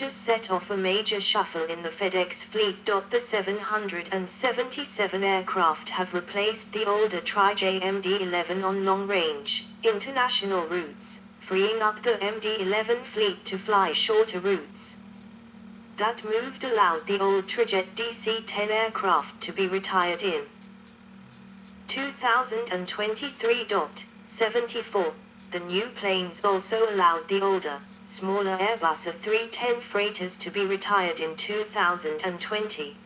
set off a major shuffle in the FedEx fleet. The 777 aircraft have replaced the older Tri-JMD-11 on long-range, international routes, freeing up the MD-11 fleet to fly shorter routes. That move allowed the old Trijet DC-10 aircraft to be retired in 2023. 74. The new planes also allowed the older, smaller Airbus A310 freighters to be retired in 2020.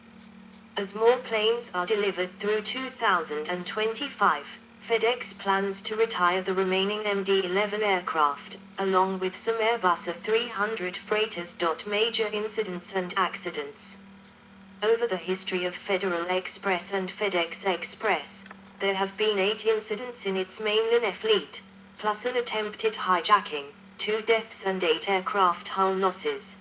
As more planes are delivered through 2025, FedEx plans to retire the remaining MD-11 aircraft, along with some Airbus A300 freighters. Major incidents and accidents. Over the history of Federal Express and FedEx Express, there have been 8 incidents in its mainline fleet, plus an attempted hijacking, 2 deaths and 8 aircraft hull losses.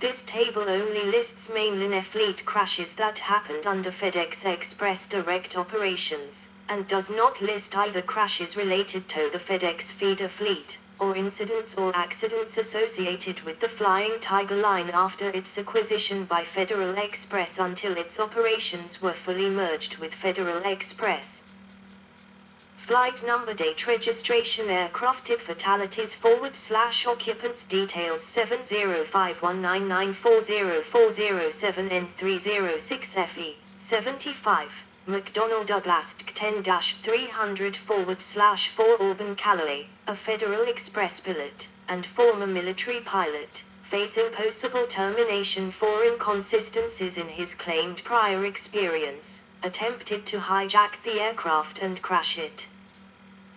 This table only lists mainline fleet crashes that happened under FedEx Express direct operations, and does not list either crashes related to the FedEx feeder fleet, or incidents or accidents associated with the Flying Tiger line after its acquisition by Federal Express until its operations were fully merged with Federal Express. Flight number, date, registration, aircraft type, fatalities, /occupants details 70519940407 N306 FE 75 McDonnell Douglas 10-300 /4 Auburn Calloway, a Federal Express pilot, and former military pilot, facing possible termination for inconsistencies in his claimed prior experience, attempted to hijack the aircraft and crash it.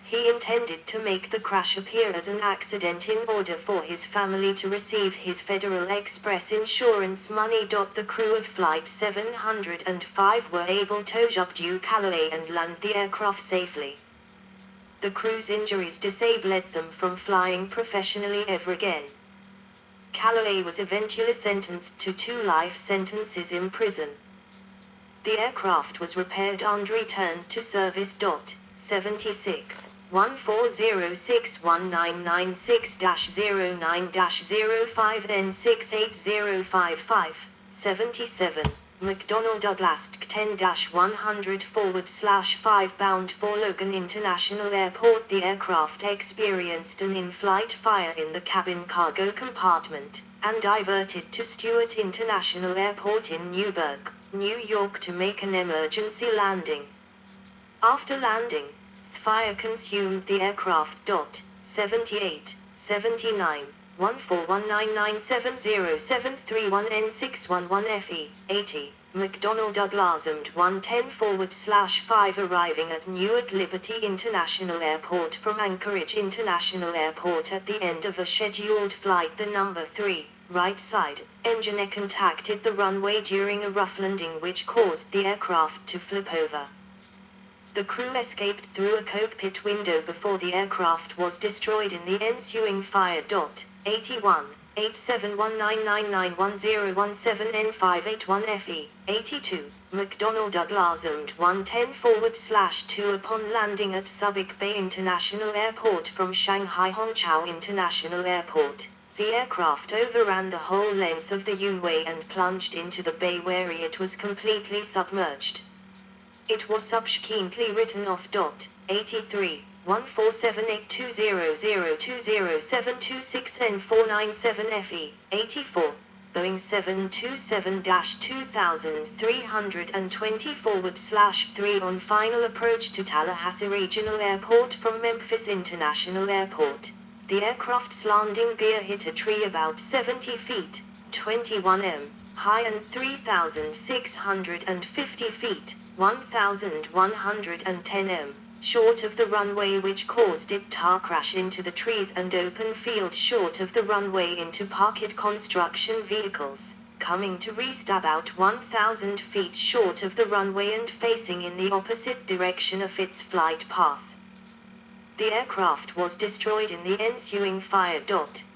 He intended to make the crash appear as an accident in order for his family to receive his Federal Express insurance money. The crew of Flight 705 were able to subdue Calloway and land the aircraft safely. The crew's injuries disabled them from flying professionally ever again. Calloway was eventually sentenced to 2 life sentences in prison. The aircraft was repaired and returned to service. 76 140619996-09-05 N68055 77 McDonnell Douglas 10-100 /5 bound for Logan International Airport. The aircraft experienced an in-flight fire in the cabin cargo compartment, and diverted to Stewart International Airport in Newburgh, New York to make an emergency landing. After landing, fire consumed the aircraft. 78 79 14199700731 N611 FE 80 McDonnell Douglas /110 /5 arriving at Newark Liberty International Airport from Anchorage International Airport at the end of a scheduled flight. The number 3, right side, engineer contacted the runway during a rough landing which caused the aircraft to flip over. The crew escaped through a cockpit window before the aircraft was destroyed in the ensuing fire. 81 87199910117 N581 FE 82 McDonnell Douglas /110 /2 upon landing at Subic Bay International Airport from Shanghai Hongqiao International Airport, the aircraft overran the whole length of the Yunwei and plunged into the bay where it was completely submerged. It was subsequently written off. 83 1478200207226 N497 FE 84 Boeing 727-2320 /3 on final approach to Tallahassee Regional Airport from Memphis International Airport. The aircraft's landing gear hit a tree about 70 feet, 21 m, high and 3,650 feet, 1,110 m, short of the runway, which caused it to crash into the trees and open field short of the runway into parked construction vehicles, coming to rest about 1,000 feet short of the runway and facing in the opposite direction of its flight path. The aircraft was destroyed in the ensuing fire.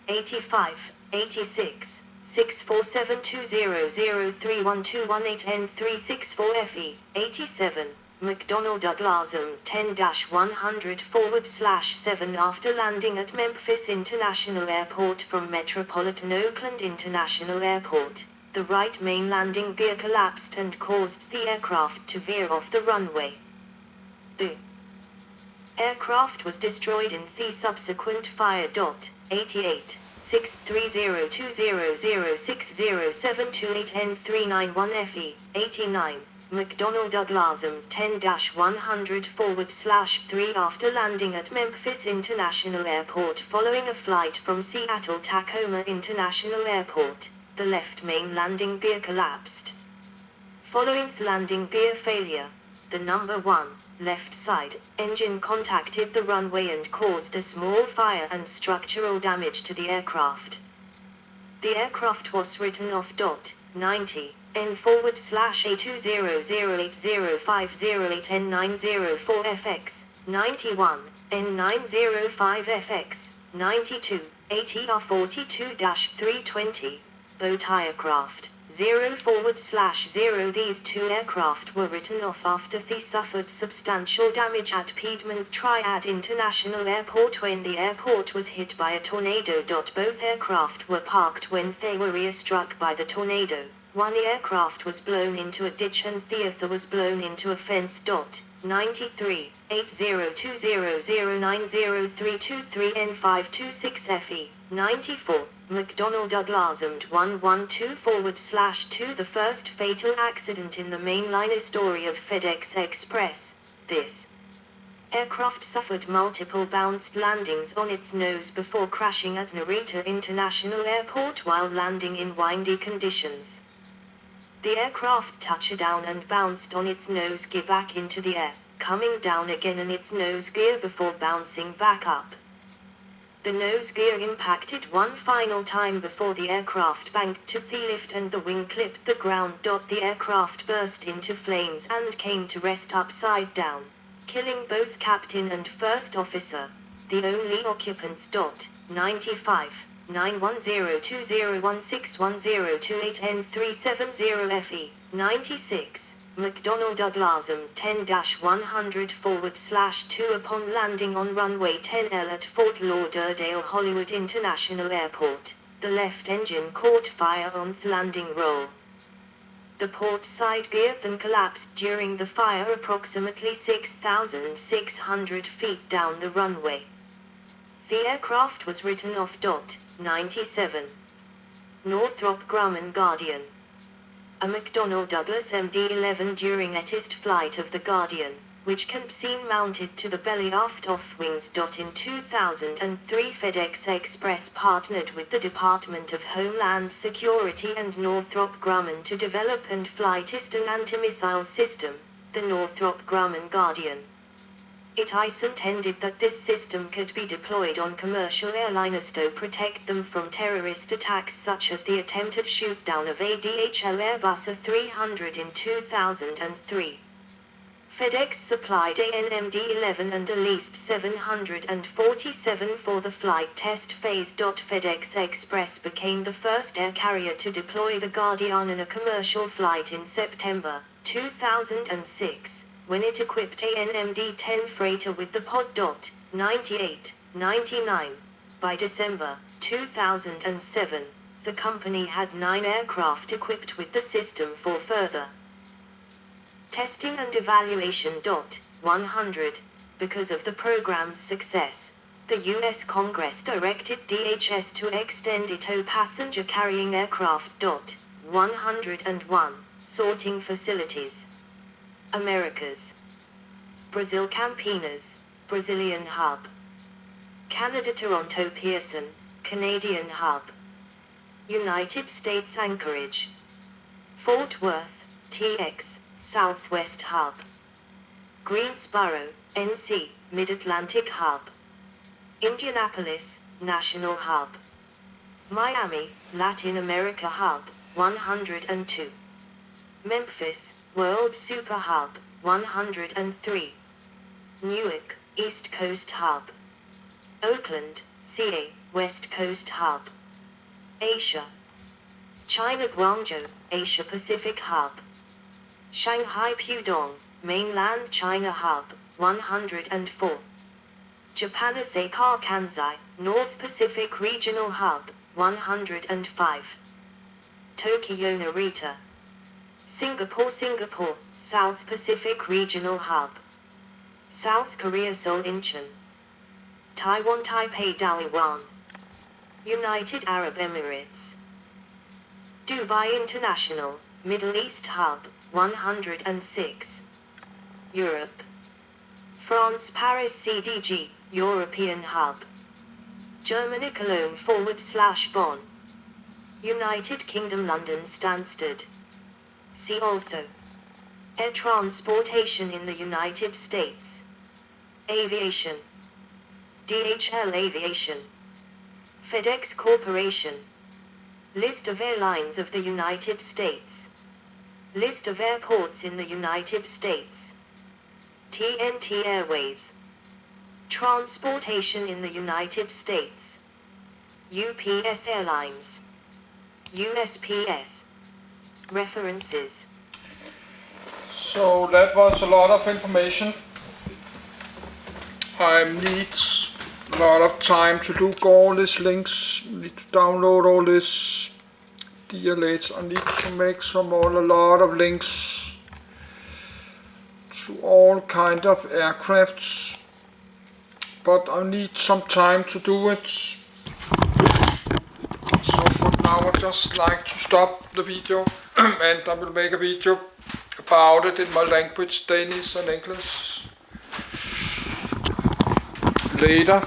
85 86 64720031218 N364 FE 87 McDonnell Douglas 10-100/7 after landing at Memphis International Airport from Metropolitan Oakland International Airport, the right main landing gear collapsed and caused the aircraft to veer off the runway. The aircraft was destroyed in the subsequent fire. 88 63020060728N391 FE 89 McDonnell Douglas 10-100/3 after landing at Memphis International Airport following a flight from Seattle Tacoma International Airport, the left main landing gear collapsed. Following the landing gear failure, the number 1 left side engine contacted the runway and caused a small fire and structural damage to the aircraft. The aircraft was written off. 90 N/A20080508N904 FX 91 N905 FX 92 ATR42-320 boat aircraft 0/0. These two aircraft were written off after they suffered substantial damage at Piedmont Triad International Airport when the airport was hit by a tornado. Both aircraft were parked when they were rear-struck by the tornado. One aircraft was blown into a ditch and the other was blown into a fence. 93 8020090323 N526 FE 94 McDonnell Douglas 112/2 the first fatal accident in the mainliner story of FedEx Express. This aircraft suffered multiple bounced landings on its nose before crashing at Narita International Airport while landing in windy conditions. The aircraft touched down and bounced on its nose gear back into the air, coming down again on its nose gear before bouncing back up. The nose gear impacted one final time before the aircraft banked to the lift and the wing clipped the ground. The aircraft burst into flames and came to rest upside down, killing both captain and first officer, the only occupants. 95 91020161028N370 FE 96 McDonnell Douglas 10-100/2 upon landing on runway 10L at Fort Lauderdale Hollywood International Airport, the left engine caught fire on the landing roll. The port side gear then collapsed during the fire approximately 6,600 feet down the runway. The aircraft was written off. 97 Northrop Grumman Guardian. A McDonnell Douglas MD-11 during a test flight of the Guardian, which can be seen mounted to the belly aft of wings. In 2003 FedEx Express partnered with the Department of Homeland Security and Northrop Grumman to develop and fly test an anti-missile system, the Northrop Grumman Guardian. It is intended that this system could be deployed on commercial airliners to protect them from terrorist attacks such as the attempted shoot-down of a DHL Airbus A300 in 2003. FedEx supplied an MD-11 and at least 747 for the flight test phase. FedEx Express became the first air carrier to deploy the Guardian in a commercial flight in September 2006. When it equipped an MD-10 freighter with the pod. 98-99. By December 2007, the company had 9 aircraft equipped with the system for further testing and evaluation. 100. Because of the program's success, the U.S. Congress directed DHS to extend it to passenger-carrying aircraft. 101. Sorting facilities. Americas. Brazil Campinas, Brazilian hub. Canada Toronto Pearson, Canadian hub. United States Anchorage. Fort Worth, TX, Southwest hub. Greensboro, NC, Mid-Atlantic hub. Indianapolis, National hub. Miami, Latin America hub, 102. Memphis, World Super Hub, 103. Newark, East Coast Hub. Oakland, CA, West Coast Hub. Asia. China Guangzhou, Asia Pacific Hub. Shanghai Pudong, Mainland China Hub, 104. Japanosaka Kansai, North Pacific Regional Hub, 105. Tokyo Narita. Singapore, South Pacific Regional Hub. South Korea Seoul Incheon. Taiwan Taipei Taoyuan. United Arab Emirates. Dubai International, Middle East Hub, 106. Europe. France Paris CDG, European Hub. Germany Cologne / Bonn. United Kingdom London Stansted. See also. Air transportation in the United States. Aviation. DHL Aviation. FedEx Corporation. List of airlines of the United States. List of airports in the United States. TNT Airways. Transportation in the United States. UPS Airlines. USPS. References. So that was a lot of information. I need a lot of time to look all these links, need to download all these DLHs. I need to make a lot of links to all kind of aircrafts, but I need some time to do it. So but now I just like to stop the video and I will make a video about it in my language, Danish and English, later.